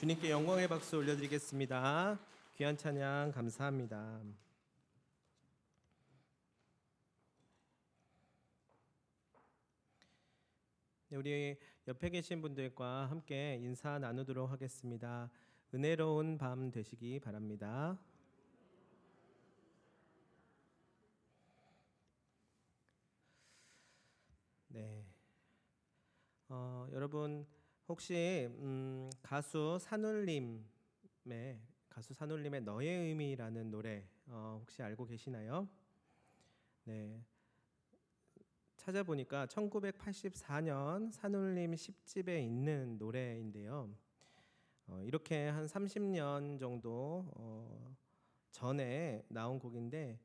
주님께 영광의 박수 올려드리겠습니다. 귀한 찬양 감사합니다. 네, 우리 옆에 계신 분들과 함께 인사 나누도록 하겠습니다. 은혜로운 밤 되시기 바랍니다. 네, 여러분 혹시 가수 산울림의 너의 의미라는 노래 혹시 알고 계시나요? 네, 찾아보니까 1984년 산울림 10집에 있는 노래인데요. 이렇게 한 30년 정도 전에 나온 곡인데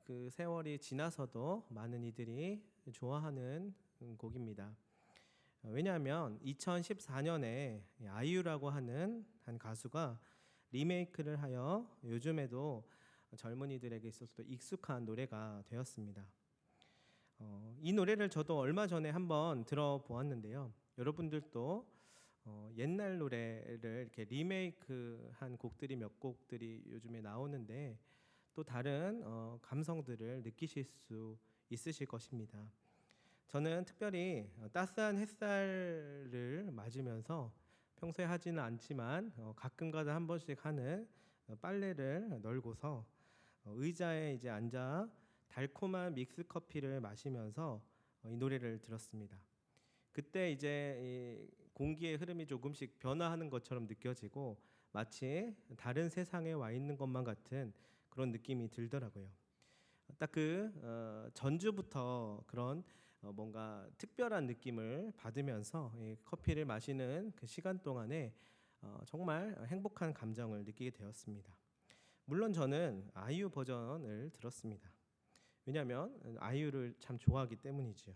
그 세월이 지나서도 많은 이들이 좋아하는 곡입니다. 왜냐하면 2014년에 아이유라고 하는 한 가수가 리메이크를 하여 요즘에도 젊은이들에게 있어서도 익숙한 노래가 되었습니다. 이 노래를 저도 얼마 전에 한번 들어보았는데요. 여러분들도 옛날 노래를 이렇게 리메이크한 곡들이 몇 곡들이 요즘에 나오는데 또 다른 감성들을 느끼실 수 있으실 것입니다. 저는 특별히 따스한 햇살을 맞으면서 평소에 하지는 않지만 가끔가다 한 번씩 하는 빨래를 널고서 의자에 이제 앉아 달콤한 믹스 커피를 마시면서 이 노래를 들었습니다. 그때 이제 이 공기의 흐름이 조금씩 변화하는 것처럼 느껴지고 마치 다른 세상에 와 있는 것만 같은 그런 느낌이 들더라고요. 딱 그 전주부터 그런 뭔가 특별한 느낌을 받으면서 이 커피를 마시는 그 시간 동안에 정말 행복한 감정을 느끼게 되었습니다. 물론 저는 아이유 버전을 들었습니다. 왜냐하면 아이유를 참 좋아하기 때문이지요.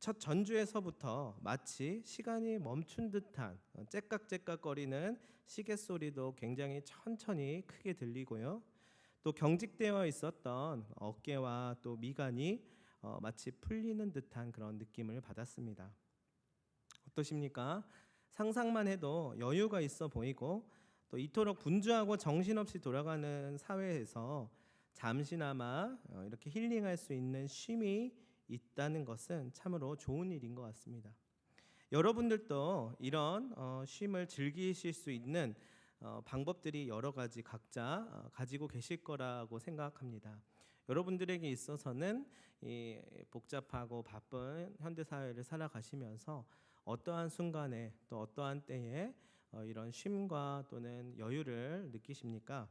첫 전주에서부터 마치 시간이 멈춘 듯한 째깍째깍거리는 시계 소리도 굉장히 천천히 크게 들리고요. 또 경직되어 있었던 어깨와 또 미간이 마치 풀리는 듯한 그런 느낌을 받았습니다. 어떠십니까? 상상만 해도 여유가 있어 보이고 또 이토록 분주하고 정신없이 돌아가는 사회에서 잠시나마 이렇게 힐링할 수 있는 쉼이 있다는 것은 참으로 좋은 일인 것 같습니다. 여러분들도 이런 쉼을 즐기실 수 있는 방법들이 여러 가지 각자 가지고 계실 거라고 생각합니다. 여러분들에게 있어서는 이 복잡하고 바쁜 현대 사회를 살아가시면서 어떠한 순간에 또 어떠한 때에 이런 쉼과 또는 여유를 느끼십니까?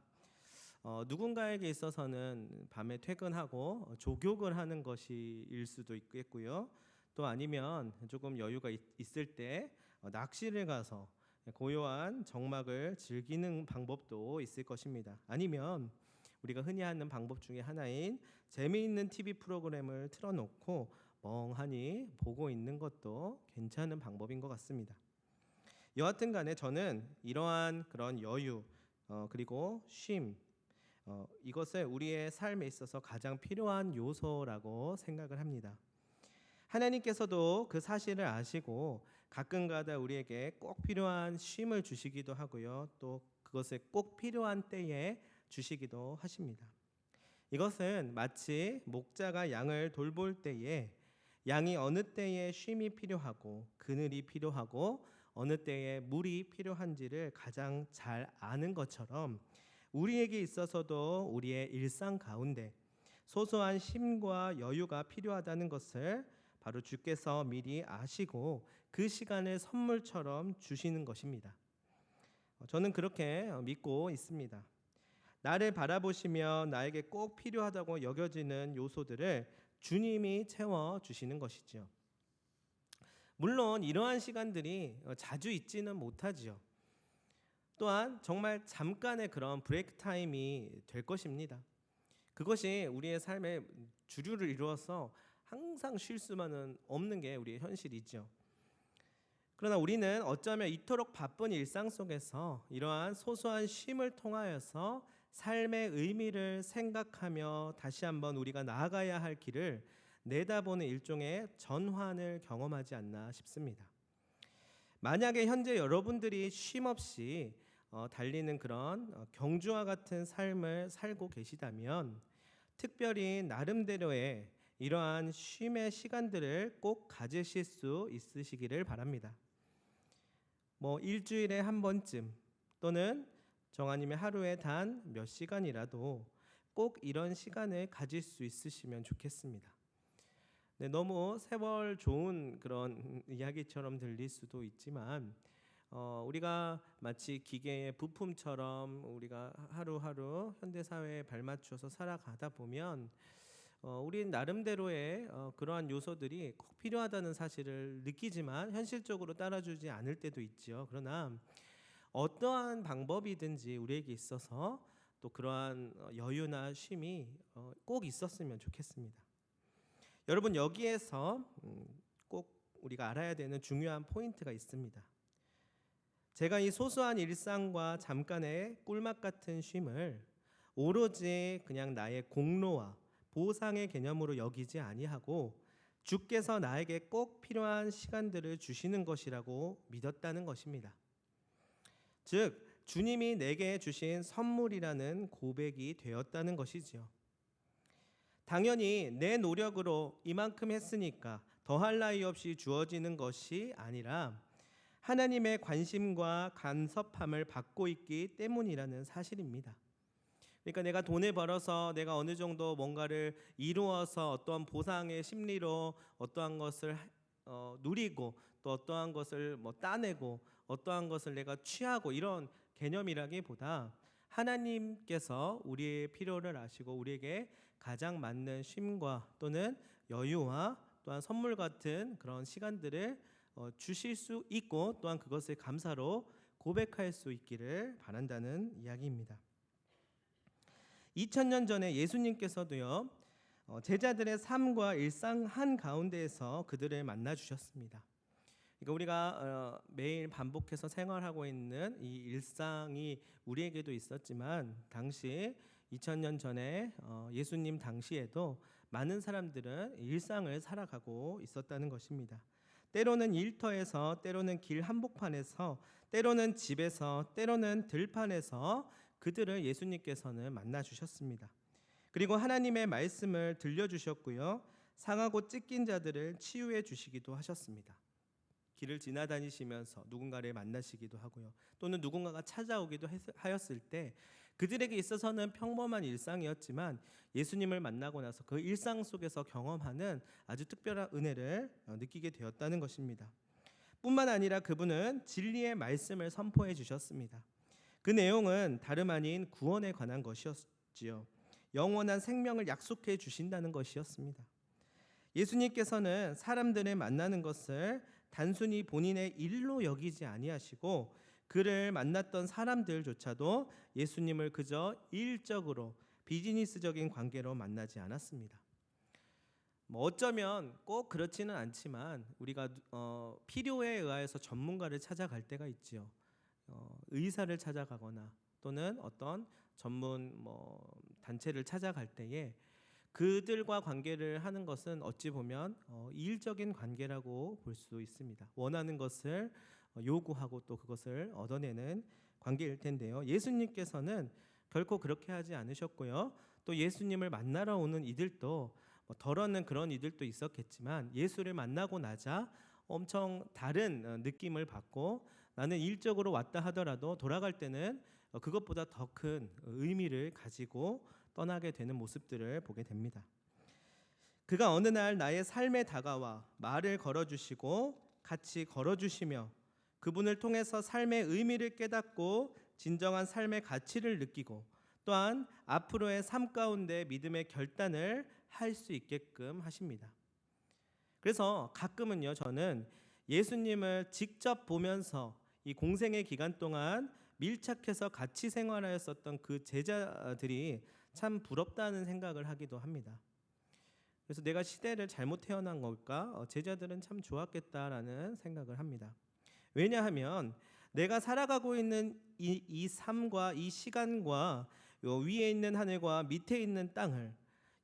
누군가에게 있어서는 밤에 퇴근하고 조격을 하는 것일 수도 있겠고요. 또 아니면 조금 여유가 있을 때 낚시를 가서 고요한 정막을 즐기는 방법도 있을 것입니다. 아니면 우리가 흔히 하는 방법 중에 하나인 재미있는 TV 프로그램을 틀어놓고 멍하니 보고 있는 것도 괜찮은 방법인 것 같습니다. 여하튼 간에 저는 이러한 그런 여유 그리고 쉼 이것을 우리의 삶에 있어서 가장 필요한 요소라고 생각을 합니다. 하나님께서도 그 사실을 아시고 가끔가다 우리에게 꼭 필요한 쉼을 주시기도 하고요. 또 그것을 꼭 필요한 때에 주시기도 하십니다. 이것은 마치 목자가 양을 돌볼 때에 양이 어느 때에 쉼이 필요하고 그늘이 필요하고 어느 때에 물이 필요한지를 가장 잘 아는 것처럼 우리에게 있어서도 우리의 일상 가운데 소소한 쉼과 여유가 필요하다는 것을 바로 주께서 미리 아시고 그 시간을 선물처럼 주시는 것입니다. 저는 그렇게 믿고 있습니다. 나를 바라보시며 나에게 꼭 필요하다고 여겨지는 요소들을 주님이 채워주시는 것이죠. 물론 이러한 시간들이 자주 있지는 못하지요. 또한 정말 잠깐의 그런 브레이크 타임이 될 것입니다. 그것이 우리의 삶의 주류를 이루어서 항상 쉴 수만은 없는 게 우리의 현실이죠. 그러나 우리는 어쩌면 이토록 바쁜 일상 속에서 이러한 소소한 쉼을 통하여서 삶의 의미를 생각하며 다시 한번 우리가 나아가야 할 길을 내다보는 일종의 전환을 경험하지 않나 싶습니다. 만약에 현재 여러분들이 쉼없이 달리는 그런 경주와 같은 삶을 살고 계시다면 특별히 나름대로의 이러한 쉼의 시간들을 꼭 가지실 수 있으시기를 바랍니다. 뭐 일주일에 한 번쯤 또는 정아님의 하루에 단 몇 시간이라도 꼭 이런 시간을 가질 수 있으시면 좋겠습니다. 네, 너무 세월 좋은 그런 이야기처럼 들릴 수도 있지만 우리가 마치 기계의 부품처럼 우리가 하루하루 현대사회에 발맞춰서 살아가다 보면 우린 나름대로의 그러한 요소들이 꼭 필요하다는 사실을 느끼지만 현실적으로 따라주지 않을 때도 있죠. 그러나 어떠한 방법이든지 우리에게 있어서 또 그러한 여유나 쉼이 꼭 있었으면 좋겠습니다. 여러분, 여기에서 꼭 우리가 알아야 되는 중요한 포인트가 있습니다. 제가 이 소소한 일상과 잠깐의 꿀맛 같은 쉼을 오로지 그냥 나의 공로와 보상의 개념으로 여기지 아니하고 주께서 나에게 꼭 필요한 시간들을 주시는 것이라고 믿었다는 것입니다. 즉 주님이 내게 주신 선물이라는 고백이 되었다는 것이지요. 당연히 내 노력으로 이만큼 했으니까 더할 나위 없이 주어지는 것이 아니라 하나님의 관심과 간섭함을 받고 있기 때문이라는 사실입니다. 그러니까 내가 돈을 벌어서 내가 어느 정도 뭔가를 이루어서 어떠한 보상의 심리로 어떠한 것을 누리고 또 어떠한 것을 따내고 어떠한 것을 내가 취하고 이런 개념이라기보다 하나님께서 우리의 필요를 아시고 우리에게 가장 맞는 쉼과 또는 여유와 또한 선물 같은 그런 시간들을 주실 수 있고 또한 그것을 감사로 고백할 수 있기를 바란다는 이야기입니다. 2000년 전에 예수님께서도요 제자들의 삶과 일상 한가운데에서 그들을 만나 주셨습니다. 그러니까 우리가 매일 반복해서 생활하고 있는 이 일상이 우리에게도 있었지만 당시 2000년 전에 예수님 당시에도 많은 사람들은 일상을 살아가고 있었다는 것입니다. 때로는 일터에서, 때로는 길 한복판에서, 때로는 집에서, 때로는 들판에서 그들을 예수님께서는 만나 주셨습니다. 그리고 하나님의 말씀을 들려주셨고요, 상하고 찢긴 자들을 치유해 주시기도 하셨습니다. 길을 지나다니시면서 누군가를 만나시기도 하고요, 또는 누군가가 찾아오기도 하였을 때 그들에게 있어서는 평범한 일상이었지만 예수님을 만나고 나서 그 일상 속에서 경험하는 아주 특별한 은혜를 느끼게 되었다는 것입니다. 뿐만 아니라 그분은 진리의 말씀을 선포해 주셨습니다. 그 내용은 다름 아닌 구원에 관한 것이었지요. 영원한 생명을 약속해 주신다는 것이었습니다. 예수님께서는 사람들을 만나는 것을 단순히 본인의 일로 여기지 아니하시고 그를 만났던 사람들조차도 예수님을 그저 일적으로 비즈니스적인 관계로 만나지 않았습니다. 어쩌면 꼭 그렇지는 않지만 우리가 필요에 의해서 전문가를 찾아갈 때가 있지요. 의사를 찾아가거나 또는 어떤 전문 단체를 찾아갈 때에 그들과 관계를 하는 것은 어찌 보면 일적인 관계라고 볼 수 있습니다. 원하는 것을 요구하고 또 그것을 얻어내는 관계일 텐데요. 예수님께서는 결코 그렇게 하지 않으셨고요. 또 예수님을 만나러 오는 이들도 덜어는 그런 이들도 있었겠지만 예수를 만나고 나자 엄청 다른 느낌을 받고 나는 일적으로 왔다 하더라도 돌아갈 때는 그것보다 더 큰 의미를 가지고 떠나게 되는 모습들을 보게 됩니다. 그가 어느 날 나의 삶에 다가와 말을 걸어주시고 같이 걸어주시며 그분을 통해서 삶의 의미를 깨닫고 진정한 삶의 가치를 느끼고 또한 앞으로의 삶 가운데 믿음의 결단을 할 수 있게끔 하십니다. 그래서 가끔은요 저는 예수님을 직접 보면서 이 공생의 기간 동안 밀착해서 같이 생활하였었던 그 제자들이 참 부럽다는 생각을 하기도 합니다. 그래서 내가 시대를 잘못 태어난 걸까? 제자들은 참 좋았겠다라는 생각을 합니다. 왜냐하면 내가 살아가고 있는 이 삶과 이 시간과 위에 있는 하늘과 밑에 있는 땅을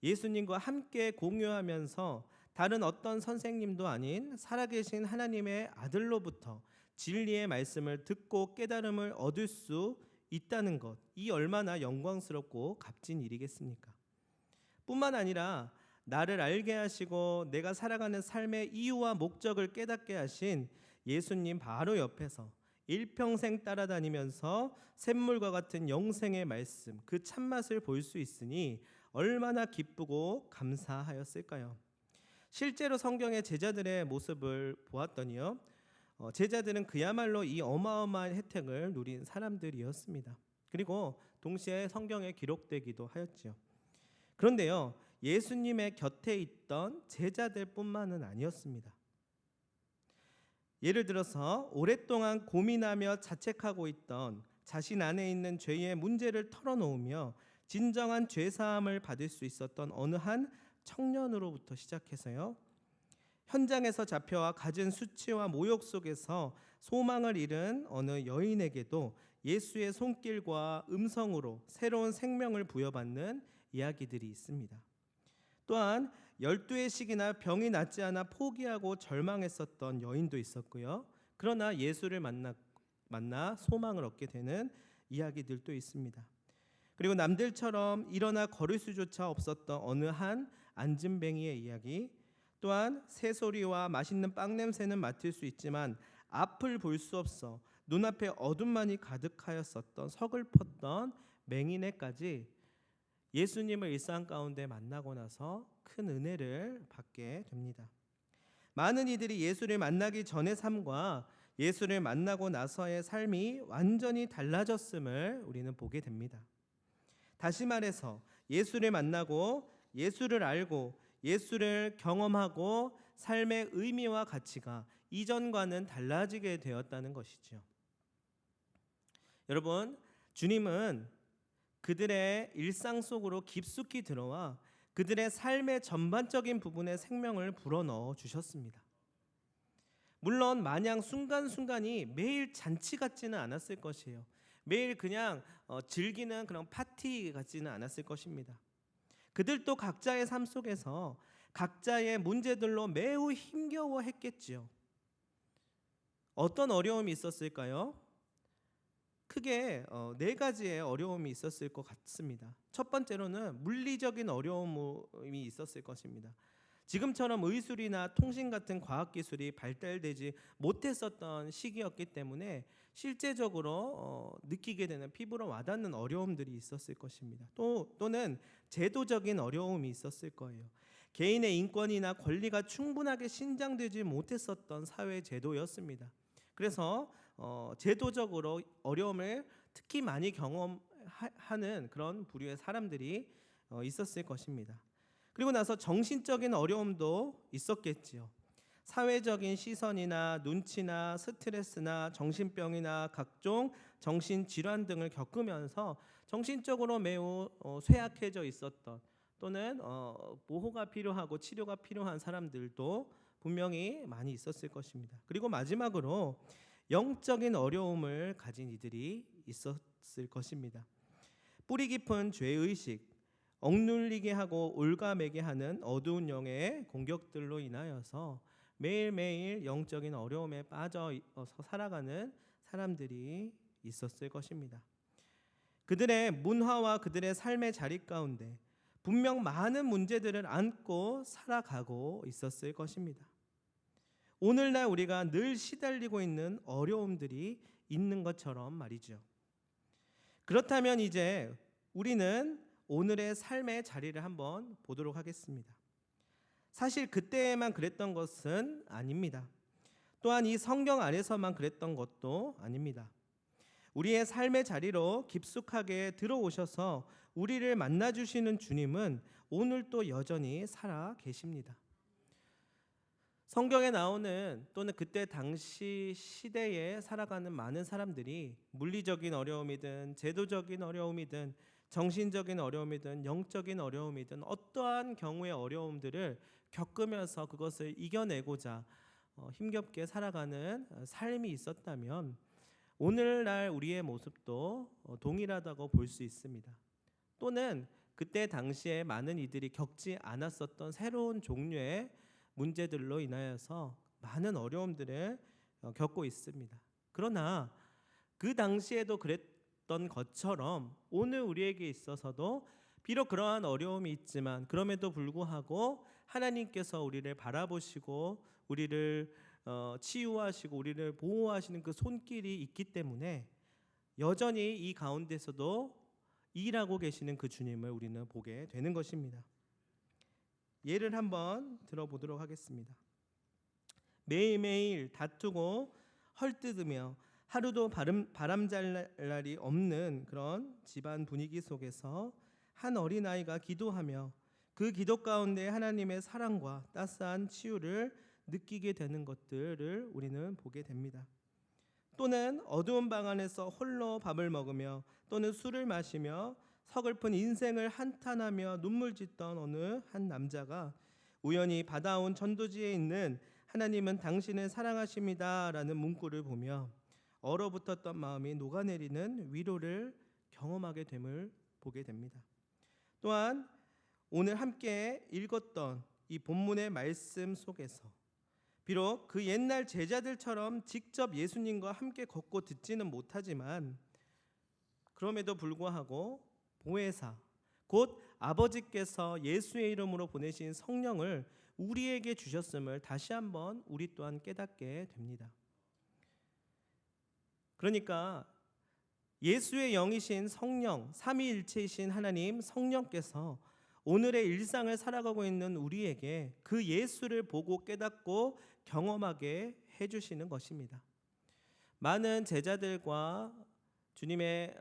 예수님과 함께 공유하면서 다른 어떤 선생님도 아닌 살아계신 하나님의 아들로부터 진리의 말씀을 듣고 깨달음을 얻을 수 있다는 것, 이 얼마나 영광스럽고 값진 일이겠습니까? 뿐만 아니라 나를 알게 하시고 내가 살아가는 삶의 이유와 목적을 깨닫게 하신 예수님 바로 옆에서 일평생 따라다니면서 샘물과 같은 영생의 말씀, 그 참맛을 볼 수 있으니 얼마나 기쁘고 감사하였을까요? 실제로 성경의 제자들의 모습을 보았더니요, 제자들은 그야말로 이 어마어마한 혜택을 누린 사람들이었습니다. 그리고 동시에 성경에 기록되기도 하였지요. 그런데요, 예수님의 곁에 있던 제자들뿐만은 아니었습니다. 예를 들어서 오랫동안 고민하며 자책하고 있던 자신 안에 있는 죄의 문제를 털어놓으며 진정한 죄사함을 받을 수 있었던 어느 한 청년으로부터 시작해서요, 현장에서 잡혀와 갖은 수치와 모욕 속에서 소망을 잃은 어느 여인에게도 예수의 손길과 음성으로 새로운 생명을 부여받는 이야기들이 있습니다. 또한 12의 시기나 병이 낫지 않아 포기하고 절망했었던 여인도 있었고요. 그러나 예수를 만나 소망을 얻게 되는 이야기들도 있습니다. 그리고 남들처럼 일어나 걸을 수조차 없었던 어느 한 안진뱅이의 이야기, 또한 새소리와 맛있는 빵 냄새는 맡을 수 있지만 앞을 볼 수 없어 눈앞에 어둠만이 가득하였었던 서글펐던 맹인애까지 예수님을 일상 가운데 만나고 나서 큰 은혜를 받게 됩니다. 많은 이들이 예수를 만나기 전의 삶과 예수를 만나고 나서의 삶이 완전히 달라졌음을 우리는 보게 됩니다. 다시 말해서 예수를 만나고 예수를 알고 예수를 경험하고 삶의 의미와 가치가 이전과는 달라지게 되었다는 것이죠. 여러분, 주님은 그들의 일상 속으로 깊숙이 들어와 그들의 삶의 전반적인 부분에 생명을 불어넣어 주셨습니다. 물론 마냥 순간순간이 매일 잔치 같지는 않았을 것이에요. 매일 그냥 즐기는 그런 파티 같지는 않았을 것입니다. 그들도 각자의 삶 속에서 각자의 문제들로 매우 힘겨워했겠지요. 어떤 어려움이 있었을까요? 크게 4가지의 어려움이 있었을 것 같습니다. 첫 번째로는 물리적인 어려움이 있었을 것입니다. 지금처럼 의술이나 통신 같은 과학기술이 발달되지 못했었던 시기였기 때문에 실제적으로 느끼게 되는 피부로 와닿는 어려움들이 있었을 것입니다. 또는 제도적인 어려움이 있었을 거예요. 개인의 인권이나 권리가 충분하게 신장되지 못했었던 사회 제도였습니다. 그래서 제도적으로 어려움을 특히 많이 경험하는 그런 부류의 사람들이 있었을 것입니다. 그리고 나서 정신적인 어려움도 있었겠지요. 사회적인 시선이나 눈치나 스트레스나 정신병이나 각종 정신질환 등을 겪으면서 정신적으로 매우 쇠약해져 있었던, 또는 보호가 필요하고 치료가 필요한 사람들도 분명히 많이 있었을 것입니다. 그리고 마지막으로 영적인 어려움을 가진 이들이 있었을 것입니다. 뿌리 깊은 죄의식, 억눌리게 하고 올가매게 하는 어두운 영의 공격들로 인하여서 매일매일 영적인 어려움에 빠져서 살아가는 사람들이 있었을 것입니다. 그들의 문화와 그들의 삶의 자리 가운데 분명 많은 문제들을 안고 살아가고 있었을 것입니다. 오늘날 우리가 늘 시달리고 있는 어려움들이 있는 것처럼 말이죠. 그렇다면 이제 우리는 오늘의 삶의 자리를 한번 보도록 하겠습니다. 사실 그때에만 그랬던 것은 아닙니다. 또한 이 성경 안에서만 그랬던 것도 아닙니다. 우리의 삶의 자리로 깊숙하게 들어오셔서 우리를 만나주시는 주님은 오늘도 여전히 살아 계십니다. 성경에 나오는, 또는 그때 당시 시대에 살아가는 많은 사람들이 물리적인 어려움이든 제도적인 어려움이든 정신적인 어려움이든 영적인 어려움이든 어떠한 경우의 어려움들을 겪으면서 그것을 이겨내고자 힘겹게 살아가는 삶이 있었다면 오늘날 우리의 모습도 동일하다고 볼 수 있습니다. 또는 그때 당시에 많은 이들이 겪지 않았었던 새로운 종류의 문제들로 인하여서 많은 어려움들을 겪고 있습니다. 그러나 그 당시에도 그랬던 것처럼 오늘 우리에게 있어서도 비록 그러한 어려움이 있지만 그럼에도 불구하고 하나님께서 우리를 바라보시고 우리를 치유하시고 우리를 보호하시는 그 손길이 있기 때문에 여전히 이 가운데서도 일하고 계시는 그 주님을 우리는 보게 되는 것입니다. 예를 한번 들어보도록 하겠습니다. 매일매일 다투고 헐뜯으며 하루도 바람잘 날이 없는 그런 집안 분위기 속에서 한 어린아이가 기도하며 그 기도 가운데 하나님의 사랑과 따스한 치유를 느끼게 되는 것들을 우리는 보게 됩니다. 또는 어두운 방 안에서 홀로 밥을 먹으며 또는 술을 마시며 서글픈 인생을 한탄하며 눈물 짓던 어느 한 남자가 우연히 받아온 전도지에 있는 하나님은 당신을 사랑하십니다 라는 문구를 보며 얼어붙었던 마음이 녹아내리는 위로를 경험하게 됨을 보게 됩니다. 또한 오늘 함께 읽었던 이 본문의 말씀 속에서 비록 그 옛날 제자들처럼 직접 예수님과 함께 걷고 듣지는 못하지만 그럼에도 불구하고 보혜사 곧 아버지께서 예수의 이름으로 보내신 성령을 우리에게 주셨음을 다시 한번 우리 또한 깨닫게 됩니다. 그러니까 예수의 영이신 성령, 삼위일체이신 하나님 성령께서 오늘의 일상을 살아가고 있는 우리에게 그 예수를 보고 깨닫고 경험하게 해주시는 것입니다. 많은 제자들과 주님의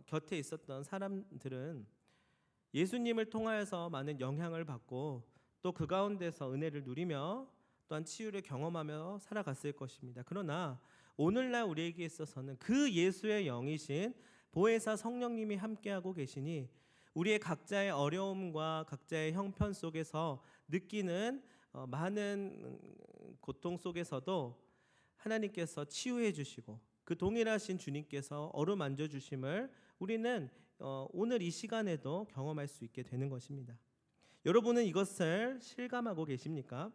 곁에 있었던 사람들은 예수님을 통하여서 많은 영향을 받고 또 그 가운데서 은혜를 누리며 또한 치유를 경험하며 살아갔을 것입니다. 그러나 오늘날 우리에게 있어서는 그 예수의 영이신 보혜사 성령님이 함께하고 계시니 우리의 각자의 어려움과 각자의 형편 속에서 느끼는 많은 고통 속에서도 하나님께서 치유해 주시고 그 동일하신 주님께서 어루만져 주심을 우리는 오늘 이 시간에도 경험할 수 있게 되는 것입니다. 여러분은 이것을 실감하고 계십니까?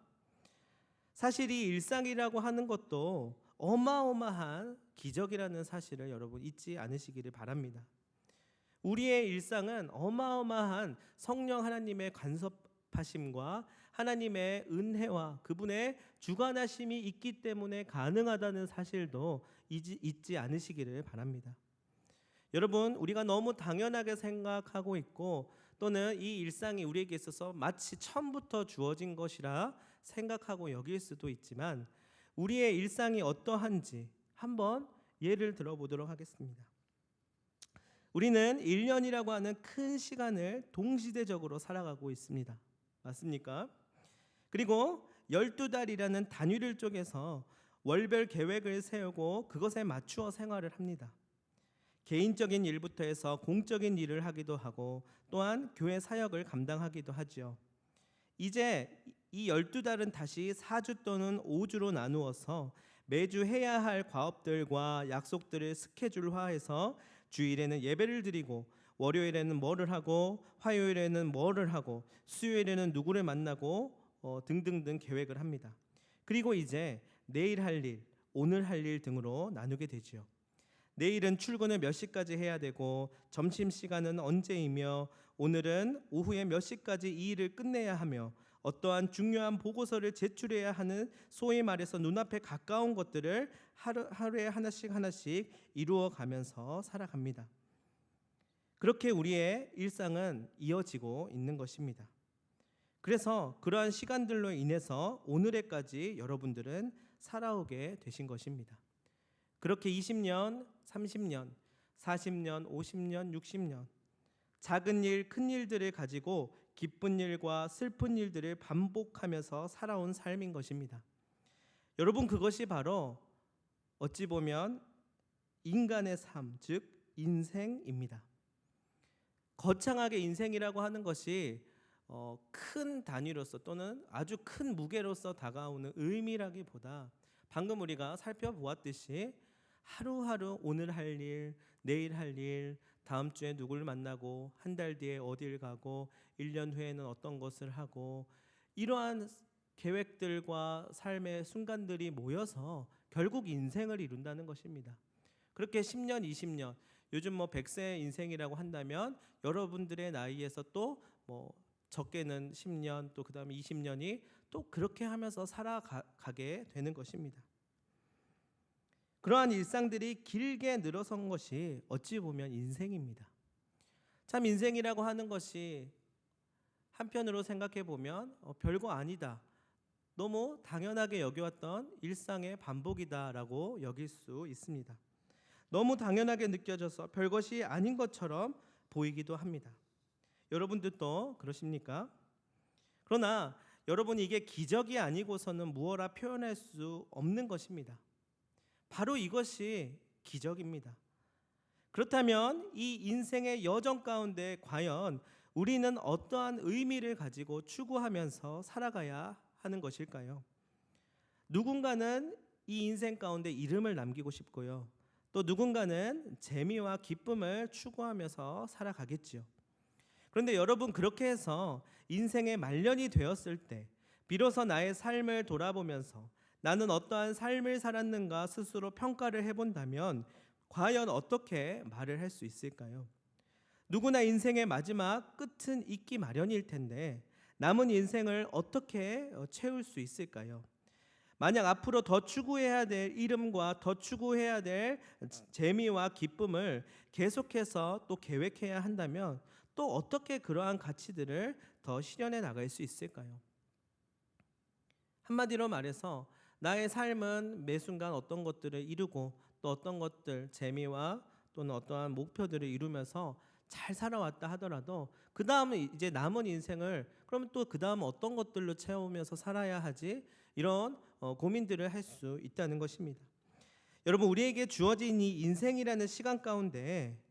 사실 이 일상이라고 하는 것도 어마어마한 기적이라는 사실을 여러분 잊지 않으시기를 바랍니다. 우리의 일상은 어마어마한 성령 하나님의 간섭하심과 하나님의 은혜와 그분의 주관하심이 있기 때문에 가능하다는 사실도 잊지 않으시기를 바랍니다. 여러분, 우리가 너무 당연하게 생각하고 있고 또는 이 일상이 우리에게 있어서 마치 처음부터 주어진 것이라 생각하고 여길 수도 있지만 우리의 일상이 어떠한지 한번 예를 들어보도록 하겠습니다. 우리는 1년이라고 하는 큰 시간을 동시대적으로 살아가고 있습니다. 맞습니까? 그리고 12달이라는 단위를 쪼개서 월별 계획을 세우고 그것에 맞추어 생활을 합니다. 개인적인 일부터 해서 공적인 일을 하기도 하고 또한 교회 사역을 감당하기도 하죠. 이제 이 12달은 다시 4주 또는 5주로 나누어서 매주 해야 할 과업들과 약속들을 스케줄화해서 주일에는 예배를 드리고 월요일에는 뭐를 하고 화요일에는 뭐를 하고 수요일에는 누구를 만나고 등등등 계획을 합니다. 그리고 이제 내일 할 일, 오늘 할 일 등으로 나누게 되지요. 내일은 출근을 몇 시까지 해야 되고 점심시간은 언제이며 오늘은 오후에 몇 시까지 이 일을 끝내야 하며 어떠한 중요한 보고서를 제출해야 하는 소위 말해서 눈앞에 가까운 것들을 하루에 하나씩 이루어가면서 살아갑니다. 그렇게 우리의 일상은 이어지고 있는 것입니다. 그래서 그러한 시간들로 인해서 오늘에까지 여러분들은 살아오게 되신 것입니다. 그렇게 20년, 30년, 40년, 50년, 60년 작은 일, 큰 일들을 가지고 기쁜 일과 슬픈 일들을 반복하면서 살아온 삶인 것입니다. 여러분, 그것이 바로 어찌 보면 인간의 삶, 즉 인생입니다. 거창하게 인생이라고 하는 것이 큰 단위로서 또는 아주 큰 무게로서 다가오는 의미라기보다 방금 우리가 살펴보았듯이 하루하루 오늘 할 일, 내일 할 일, 다음 주에 누구를 만나고 한 달 뒤에 어딜 가고 1년 후에는 어떤 것을 하고 이러한 계획들과 삶의 순간들이 모여서 결국 인생을 이룬다는 것입니다. 그렇게 10년, 20년, 요즘 뭐 100세 인생이라고 한다면 여러분들의 나이에서 또 뭐 적게는 10년, 또 그다음에 20년이 또 그렇게 하면서 살아가게 되는 것입니다. 그러한 일상들이 길게 늘어선 것이 어찌 보면 인생입니다. 참 인생이라고 하는 것이 한편으로 생각해 보면 별거 아니다, 너무 당연하게 여겨왔던 일상의 반복이다라고 여길 수 있습니다. 너무 당연하게 느껴져서 별것이 아닌 것처럼 보이기도 합니다. 여러분들도 그러십니까? 그러나 여러분, 이게 기적이 아니고서는 무엇라 표현할 수 없는 것입니다. 바로 이것이 기적입니다. 그렇다면 이 인생의 여정 가운데 과연 우리는 어떠한 의미를 가지고 추구하면서 살아가야 하는 것일까요? 누군가는 이 인생 가운데 이름을 남기고 싶고요, 또 누군가는 재미와 기쁨을 추구하면서 살아가겠지요. 그런데 여러분, 그렇게 해서 인생의 말년이 되었을 때 비로소 나의 삶을 돌아보면서 나는 어떠한 삶을 살았는가 스스로 평가를 해본다면 과연 어떻게 말을 할 수 있을까요? 누구나 인생의 마지막 끝은 있기 마련일 텐데 남은 인생을 어떻게 채울 수 있을까요? 만약 앞으로 더 추구해야 될 이름과 더 추구해야 될 재미와 기쁨을 계속해서 또 계획해야 한다면 또 어떻게 그러한 가치들을 더 실현해 나갈 수 있을까요? 한마디로 말해서 나의 삶은 매 순간 어떤 것들을 이루고 또 어떤 것들, 재미와 또는 어떠한 목표들을 이루면서 잘 살아왔다 하더라도 그 다음에 이제 남은 인생을 그러면 또 그 다음 어떤 것들로 채우면서 살아야 하지, 이런 고민들을 할 수 있다는 것입니다. 여러분, 우리에게 주어진 이 인생이라는 시간 가운데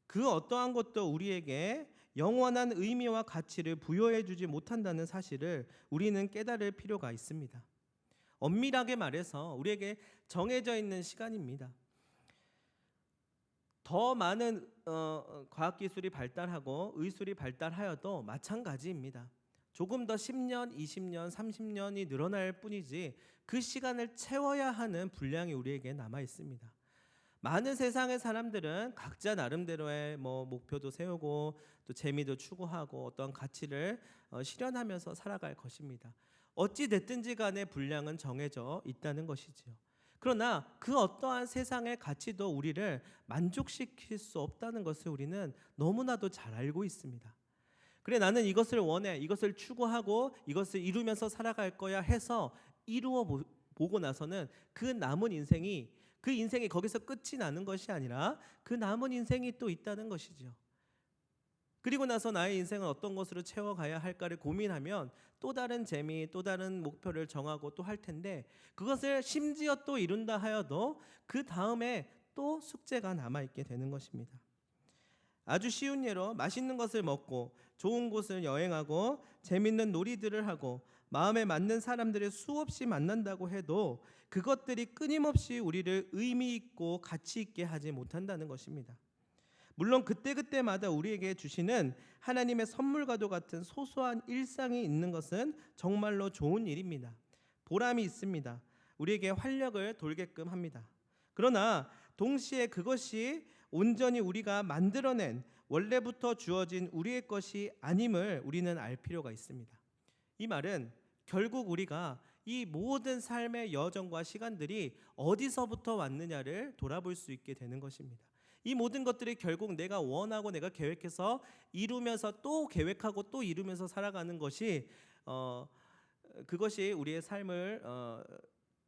그 어떠한 것도 우리에게 영원한 의미와 가치를 부여해 주지 못한다는 사실을 우리는 깨달을 필요가 있습니다. 엄밀하게 말해서 우리에게 정해져 있는 시간입니다. 더 많은 과학기술이 발달하고 의술이 발달하여도 마찬가지입니다. 조금 더 10년, 20년, 30년이 늘어날 뿐이지 그 시간을 채워야 하는 분량이 우리에게 남아 있습니다. 많은 세상의 사람들은 각자 나름대로의 목표도 세우고 또 재미도 추구하고 어떤 가치를 실현하면서 살아갈 것입니다. 어찌 됐든지 간에 분량은 정해져 있다는 것이지요. 그러나 그 어떠한 세상의 가치도 우리를 만족시킬 수 없다는 것을 우리는 너무나도 잘 알고 있습니다. 그래, 나는 이것을 원해, 이것을 추구하고 이것을 이루면서 살아갈 거야 해서 이루어 보고 나서는 그 남은 인생이, 그 인생이 거기서 끝이 나는 것이 아니라 그 남은 인생이 또 있다는 것이죠. 그리고 나서 나의 인생을 어떤 것으로 채워가야 할까를 고민하면 또 다른 재미, 또 다른 목표를 정하고 또 할 텐데 그것을 심지어 또 이룬다 하여도 그 다음에 또 숙제가 남아있게 되는 것입니다. 아주 쉬운 예로 맛있는 것을 먹고 좋은 곳을 여행하고 재밌는 놀이들을 하고 마음에 맞는 사람들을 수없이 만난다고 해도 그것들이 끊임없이 우리를 의미 있고 가치 있게 하지 못한다는 것입니다. 물론 그때그때마다 우리에게 주시는 하나님의 선물과도 같은 소소한 일상이 있는 것은 정말로 좋은 일입니다. 보람이 있습니다. 우리에게 활력을 돌게끔 합니다. 그러나 동시에 그것이 온전히 우리가 만들어낸 원래부터 주어진 우리의 것이 아님을 우리는 알 필요가 있습니다. 이 말은 결국 우리가 이 모든 삶의 여정과 시간들이 어디서부터 왔느냐를 돌아볼 수 있게 되는 것입니다. 이 모든 것들이 결국 내가 원하고 내가 계획해서 이루면서 또 계획하고 또 이루면서 살아가는 것이 그것이 우리의 삶을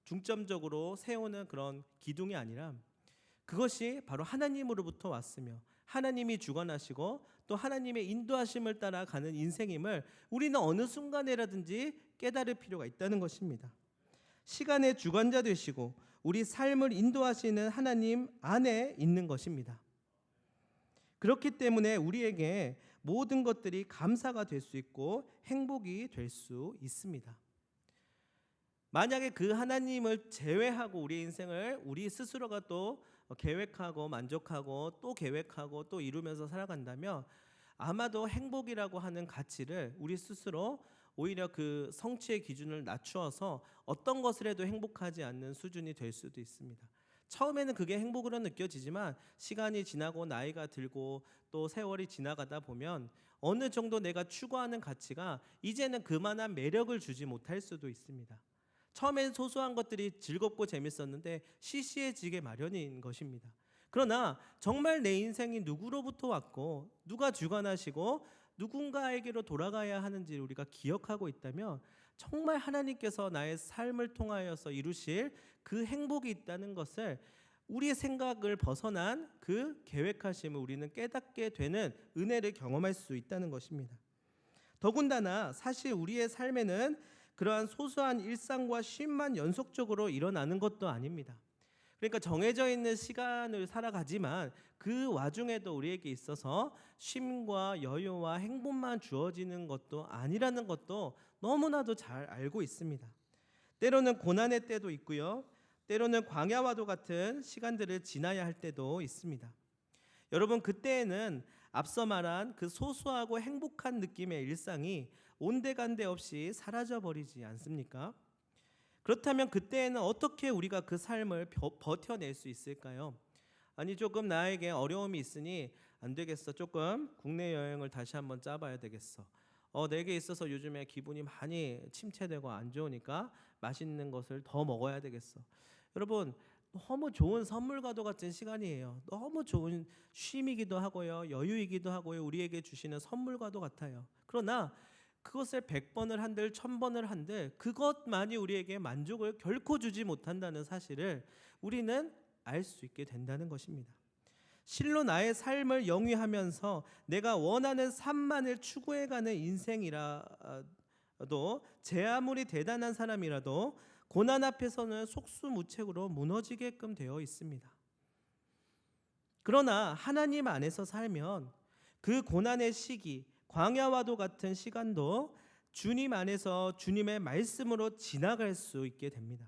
중점적으로 세우는 그런 기둥이 아니라 그것이 바로 하나님으로부터 왔으며 하나님이 주관하시고 또 하나님의 인도하심을 따라가는 인생임을 우리는 어느 순간에라든지 깨달을 필요가 있다는 것입니다. 시간의 주관자 되시고 우리 삶을 인도하시는 하나님 안에 있는 것입니다. 그렇기 때문에 우리에게 모든 것들이 감사가 될 수 있고 행복이 될 수 있습니다. 만약에 그 하나님을 제외하고 우리 인생을 우리 스스로가 또 계획하고 만족하고 또 계획하고 또 이루면서 살아간다면 아마도 행복이라고 하는 가치를 우리 스스로 오히려 그 성취의 기준을 낮추어서 어떤 것을 해도 행복하지 않는 수준이 될 수도 있습니다. 처음에는 그게 행복으로 느껴지지만 시간이 지나고 나이가 들고 또 세월이 지나가다 보면 어느 정도 내가 추구하는 가치가 이제는 그만한 매력을 주지 못할 수도 있습니다. 처음엔 소소한 것들이 즐겁고 재밌었는데 시시해지게 마련인 것입니다. 그러나 정말 내 인생이 누구로부터 왔고 누가 주관하시고 누군가에게로 돌아가야 하는지 우리가 기억하고 있다면 정말 하나님께서 나의 삶을 통하여서 이루실 그 행복이 있다는 것을 우리의 생각을 벗어난 그 계획하심을 우리는 깨닫게 되는 은혜를 경험할 수 있다는 것입니다. 더군다나 사실 우리의 삶에는 그러한 소소한 일상과 쉼만 연속적으로 일어나는 것도 아닙니다. 그러니까 정해져 있는 시간을 살아가지만 그 와중에도 우리에게 있어서 쉼과 여유와 행복만 주어지는 것도 아니라는 것도 너무나도 잘 알고 있습니다. 때로는 고난의 때도 있고요. 때로는 광야와도 같은 시간들을 지나야 할 때도 있습니다. 여러분, 그때에는 앞서 말한 그 소소하고 행복한 느낌의 일상이 온데간데 없이 사라져버리지 않습니까? 그렇다면 그때에는 어떻게 우리가 그 삶을 버텨낼 수 있을까요? 아니, 조금 나에게 어려움이 있으니 안 되겠어. 조금 국내 여행을 다시 한번 짜봐야 되겠어. 내게 있어서 요즘에 기분이 많이 침체되고 안 좋으니까 맛있는 것을 더 먹어야 되겠어. 여러분, 너무 좋은 선물과도 같은 시간이에요. 너무 좋은 쉼이기도 하고요, 여유이기도 하고요, 우리에게 주시는 선물과도 같아요. 그러나 그것을 100번을 한들 1000번을 한들 그것만이 우리에게 만족을 결코 주지 못한다는 사실을 우리는 알 수 있게 된다는 것입니다. 실로 나의 삶을 영위하면서 내가 원하는 삶만을 추구해가는 인생이라도 제 아무리 대단한 사람이라도 고난 앞에서는 속수무책으로 무너지게끔 되어 있습니다. 그러나 하나님 안에서 살면 그 고난의 시기, 광야와도 같은 시간도 주님 안에서 주님의 말씀으로 지나갈 수 있게 됩니다.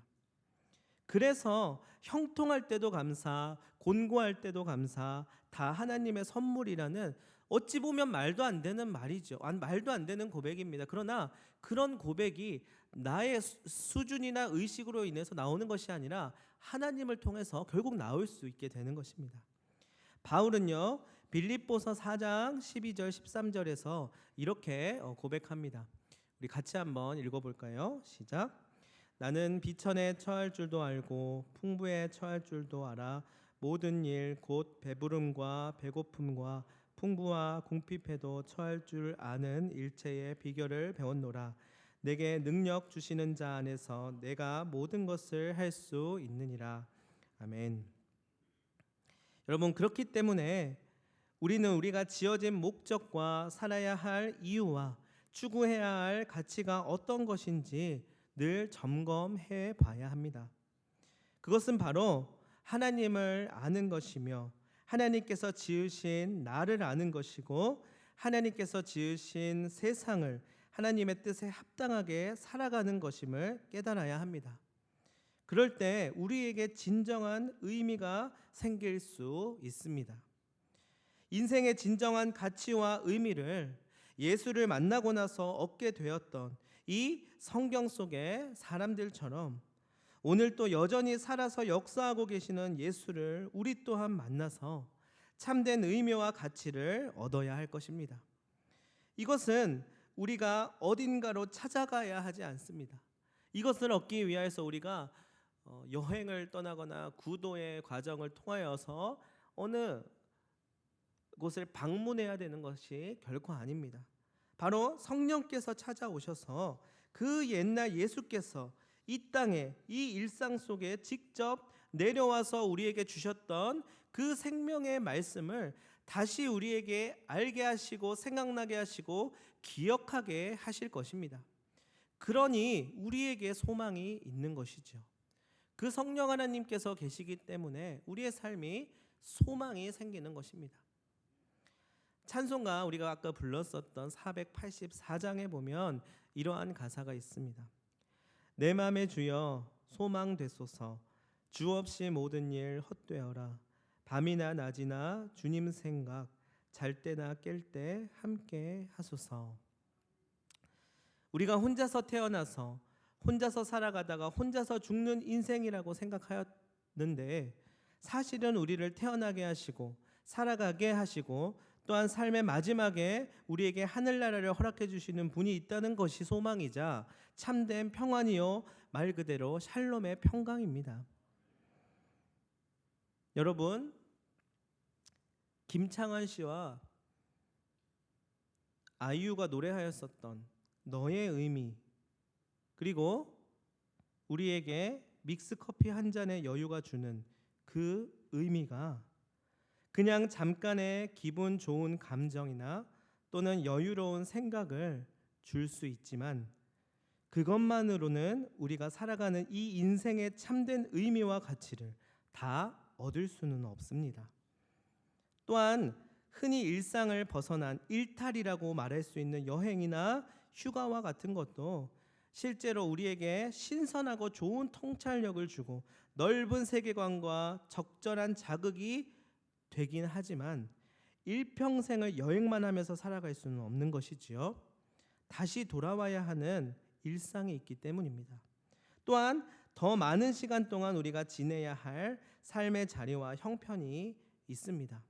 그래서 형통할 때도 감사, 곤고할 때도 감사, 다 하나님의 선물이라는 어찌 보면 말도 안 되는 말이죠. 말도 안 되는 고백입니다. 그러나 그런 고백이 나의 수준이나 의식으로 인해서 나오는 것이 아니라 하나님을 통해서 결국 나올 수 있게 되는 것입니다. 바울은요, 빌립보서 4장 12절 13절에서 이렇게 고백합니다. 우리 같이 한번 읽어볼까요? 시작. 나는 비천에 처할 줄도 알고 풍부에 처할 줄도 알아 모든 일 곧 배부름과 배고픔과 풍부와 궁핍에도 처할 줄 아는 일체의 비결을 배웠노라. 내게 능력 주시는 자 안에서 내가 모든 것을 할 수 있느니라. 아멘. 여러분, 그렇기 때문에 우리는 우리가 지어진 목적과 살아야 할 이유와 추구해야 할 가치가 어떤 것인지 늘 점검해 봐야 합니다. 그것은 바로 하나님을 아는 것이며 하나님께서 지으신 나를 아는 것이고 하나님께서 지으신 세상을 하나님의 뜻에 합당하게 살아가는 것임을 깨달아야 합니다. 그럴 때 우리에게 진정한 의미가 생길 수 있습니다. 인생의 진정한 가치와 의미를 예수를 만나고 나서 얻게 되었던 이 성경 속의 사람들처럼 오늘 또 여전히 살아서 역사하고 계시는 예수를 우리 또한 만나서 참된 의미와 가치를 얻어야 할 것입니다. 이것은 우리가 어딘가로 찾아가야 하지 않습니다. 이것을 얻기 위해서 우리가 여행을 떠나거나 구도의 과정을 통하여서 어느 곳을 방문해야 되는 것이 결코 아닙니다. 바로 성령께서 찾아오셔서 그 옛날 예수께서 이 땅에 이 일상 속에 직접 내려와서 우리에게 주셨던 그 생명의 말씀을 다시 우리에게 알게 하시고 생각나게 하시고 기억하게 하실 것입니다. 그러니 우리에게 소망이 있는 것이죠. 그 성령 하나님께서 계시기 때문에 우리의 삶이 소망이 생기는 것입니다. 찬송가 우리가 아까 불렀었던 484장에 보면 이러한 가사가 있습니다. 내 맘에 주여 소망 되소서 주 없이 모든 일 헛되어라 밤이나 낮이나 주님 생각 잘 때나 깰 때 함께 하소서. 우리가 혼자서 태어나서 혼자서 살아가다가 혼자서 죽는 인생이라고 생각하였는데, 사실은 우리를 태어나게 하시고 살아가게 하시고 또한 삶의 마지막에 우리에게 하늘나라를 허락해 주시는 분이 있다는 것이 소망이자 참된 평안이요 말 그대로 샬롬의 평강입니다. 여러분, 김창완 씨와 아이유가 노래하였었던 너의 의미, 그리고 우리에게 믹스커피 한 잔의 여유가 주는 그 의미가 그냥 잠깐의 기분 좋은 감정이나 또는 여유로운 생각을 줄 수 있지만, 그것만으로는 우리가 살아가는 이 인생의 참된 의미와 가치를 다 얻을 수는 없습니다. 또한 흔히 일상을 벗어난 일탈이라고 말할 수 있는 여행이나 휴가와 같은 것도 실제로 우리에게 신선하고 좋은 통찰력을 주고 넓은 세계관과 적절한 자극이 되긴 하지만 일평생을 여행만 하면서 살아갈 수는 없는 것이지요. 다시 돌아와야 하는 일상이 있기 때문입니다. 또한 더 많은 시간 동안 우리가 지내야 할 삶의 자리와 형편이 있습니다.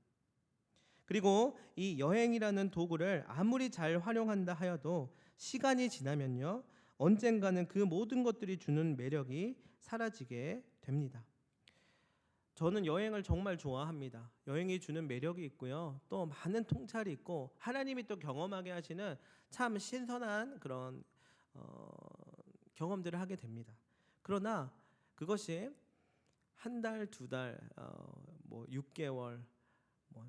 그리고 이 여행이라는 도구를 아무리 잘 활용한다 하여도 시간이 지나면요, 언젠가는 그 모든 것들이 주는 매력이 사라지게 됩니다. 저는 여행을 정말 좋아합니다. 여행이 주는 매력이 있고요, 또 많은 통찰이 있고 하나님이 또 경험하게 하시는 참 신선한 그런 경험들을 하게 됩니다. 그러나 그것이 한 달, 두 달, 6개월,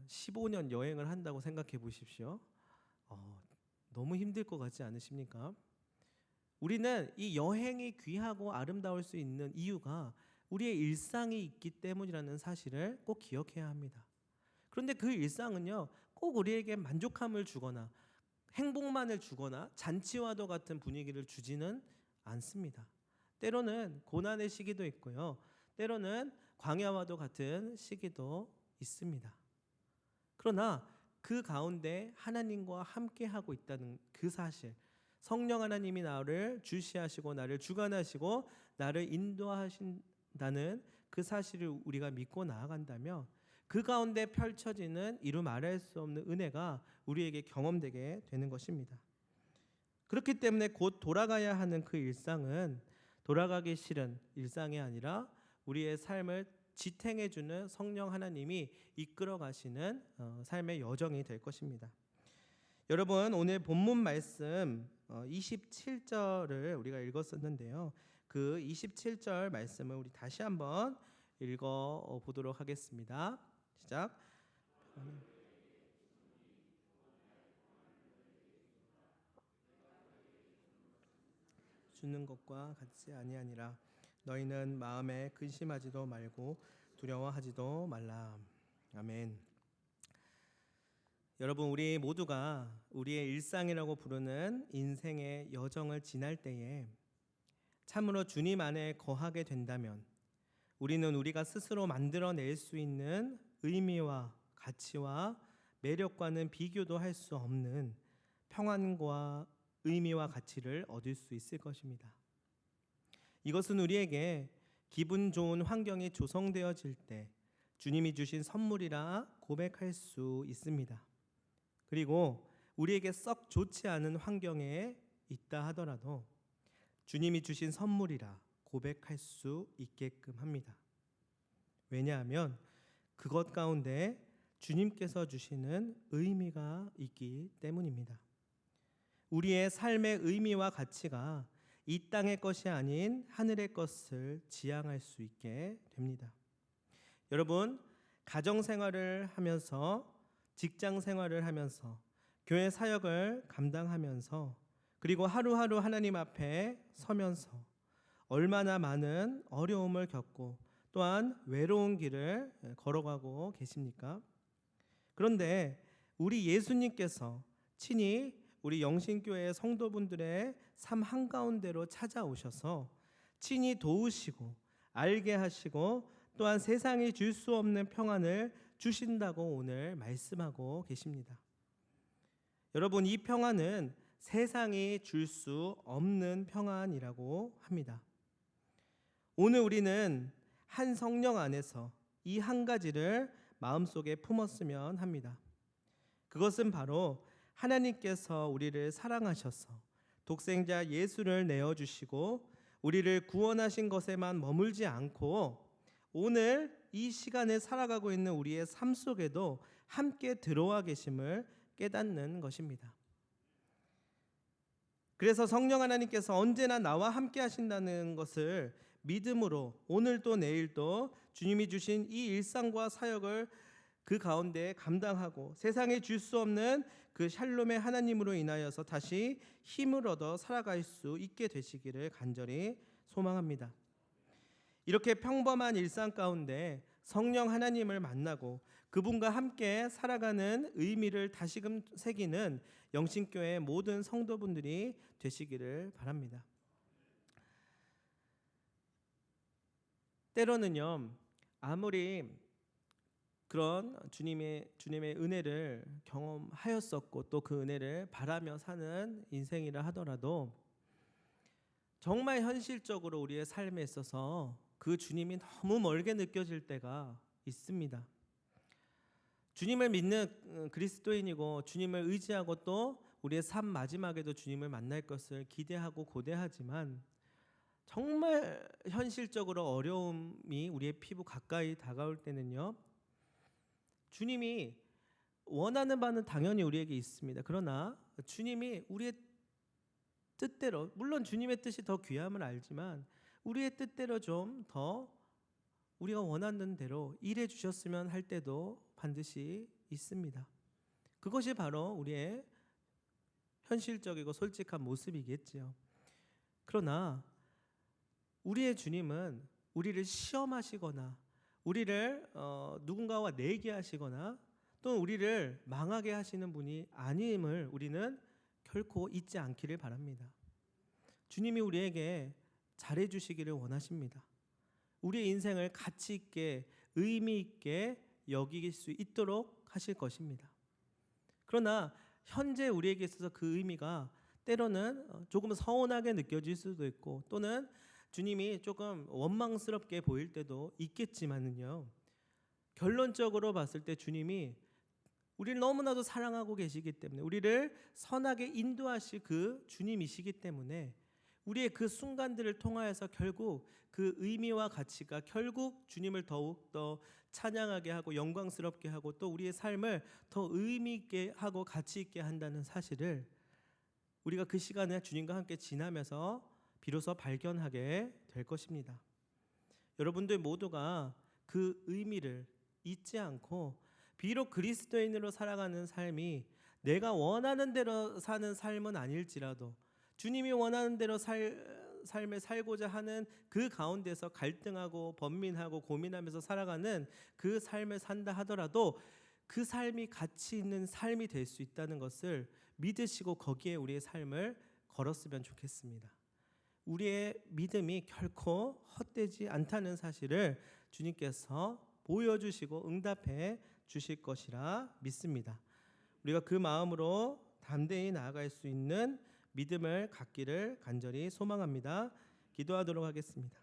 15년 여행을 한다고 생각해 보십시오. 너무 힘들 것 같지 않으십니까? 우리는 이 여행이 귀하고 아름다울 수 있는 이유가 우리의 일상이 있기 때문이라는 사실을 꼭 기억해야 합니다. 그런데 그 일상은요, 꼭 우리에게 만족함을 주거나 행복만을 주거나 잔치와도 같은 분위기를 주지는 않습니다. 때로는 고난의 시기도 있고요, 때로는 광야와도 같은 시기도 있습니다. 그러나 그 가운데 하나님과 함께하고 있다는 그 사실, 성령 하나님이 나를 주시하시고 나를 주관하시고 나를 인도하신다는 그 사실을 우리가 믿고 나아간다면 그 가운데 펼쳐지는 이루 말할 수 없는 은혜가 우리에게 경험되게 되는 것입니다. 그렇기 때문에 곧 돌아가야 하는 그 일상은 돌아가기 싫은 일상이 아니라 우리의 삶을 지탱해주는 성령 하나님이 이끌어 가시는 삶의 여정이 될 것입니다. 여러분, 오늘 본문 말씀 27절을 우리가 읽었었는데요, 그 27절 말씀을 우리 다시 한번 읽어 보도록 하겠습니다. 시작. 주는 것과 같이 아니하니라. 너희는 마음에 근심하지도 말고 두려워하지도 말라. 아멘. 여러분, 우리 모두가 우리의 일상이라고 부르는 인생의 여정을 지날 때에 참으로 주님 안에 거하게 된다면 우리는 우리가 스스로 만들어낼 수 있는 의미와 가치와 매력과는 비교도 할 수 없는 평안과 의미와 가치를 얻을 수 있을 것입니다. 이것은 우리에게 기분 좋은 환경이 조성되어질 때 주님이 주신 선물이라 고백할 수 있습니다. 그리고 우리에게 썩 좋지 않은 환경에 있다 하더라도 주님이 주신 선물이라 고백할 수 있게끔 합니다. 왜냐하면 그것 가운데 주님께서 주시는 의미가 있기 때문입니다. 우리의 삶의 의미와 가치가 이 땅의 것이 아닌 하늘의 것을 지향할 수 있게 됩니다. 여러분, 가정 생활을 하면서, 직장 생활을 하면서, 교회 사역을 감당하면서, 그리고 하루하루 하나님 앞에 서면서 얼마나 많은 어려움을 겪고 또한 외로운 길을 걸어가고 계십니까? 그런데 우리 예수님께서 친히 우리 영신교회 성도분들의 삶 한가운데로 찾아오셔서 친히 도우시고 알게 하시고 또한 세상이 줄 수 없는 평안을 주신다고 오늘 말씀하고 계십니다. 여러분, 이 평안은 세상이 줄 수 없는 평안이라고 합니다. 오늘 우리는 한 성령 안에서 이 한 가지를 마음속에 품었으면 합니다. 그것은 바로 하나님께서 우리를 사랑하셔서 독생자 예수를 내어주시고 우리를 구원하신 것에만 머물지 않고 오늘 이 시간에 살아가고 있는 우리의 삶 속에도 함께 들어와 계심을 깨닫는 것입니다. 그래서 성령 하나님께서 언제나 나와 함께 하신다는 것을 믿음으로 오늘도 내일도 주님이 주신 이 일상과 사역을 그 가운데 감당하고 세상에 줄 수 없는 그 샬롬의 하나님으로 인하여서 다시 힘을 얻어 살아갈 수 있게 되시기를 간절히 소망합니다. 이렇게 평범한 일상 가운데 성령 하나님을 만나고 그분과 함께 살아가는 의미를 다시금 새기는 영신교회 모든 성도분들이 되시기를 바랍니다. 때로는요, 아무리 그런 주님의 은혜를 경험하였었고 또 그 은혜를 바라며 사는 인생이라 하더라도 정말 현실적으로 우리의 삶에 있어서 그 주님이 너무 멀게 느껴질 때가 있습니다. 주님을 믿는 그리스도인이고 주님을 의지하고 또 우리의 삶 마지막에도 주님을 만날 것을 기대하고 고대하지만 정말 현실적으로 어려움이 우리의 피부 가까이 다가올 때는요, 주님이 원하는 바는 당연히 우리에게 있습니다. 그러나 주님이 우리의 뜻대로, 물론 주님의 뜻이 더 귀함을 알지만 우리의 뜻대로 좀 더 우리가 원하는 대로 일해 주셨으면 할 때도 반드시 있습니다. 그것이 바로 우리의 현실적이고 솔직한 모습이겠지요. 그러나 우리의 주님은 우리를 시험하시거나 우리를 누군가와 내기하시거나 또 우리를 망하게 하시는 분이 아님을 우리는 결코 잊지 않기를 바랍니다. 주님이 우리에게 잘해 주시기를 원하십니다. 우리의 인생을 가치 있게 의미 있게 여길 수 있도록 하실 것입니다. 그러나 현재 우리에게 있어서 그 의미가 때로는 조금 서운하게 느껴질 수도 있고 또는 주님이 조금 원망스럽게 보일 때도 있겠지만은요, 결론적으로 봤을 때 주님이 우리를 너무나도 사랑하고 계시기 때문에 우리를 선하게 인도하실 그 주님이시기 때문에 우리의 그 순간들을 통하여서 결국 그 의미와 가치가 결국 주님을 더욱더 찬양하게 하고 영광스럽게 하고 또 우리의 삶을 더 의미 있게 하고 가치 있게 한다는 사실을 우리가 그 시간에 주님과 함께 지나면서 비로소 발견하게 될 것입니다. 여러분들 모두가 그 의미를 잊지 않고 비록 그리스도인으로 살아가는 삶이 내가 원하는 대로 사는 삶은 아닐지라도 주님이 원하는 대로 삶을 살고자 하는 그 가운데서 갈등하고 번민하고 고민하면서 살아가는 그 삶을 산다 하더라도 그 삶이 가치 있는 삶이 될 수 있다는 것을 믿으시고 거기에 우리의 삶을 걸었으면 좋겠습니다. 우리의 믿음이 결코 헛되지 않다는 사실을 주님께서 보여주시고 응답해 주실 것이라 믿습니다. 우리가 그 마음으로 담대히 나아갈 수 있는 믿음을 갖기를 간절히 소망합니다. 기도하도록 하겠습니다.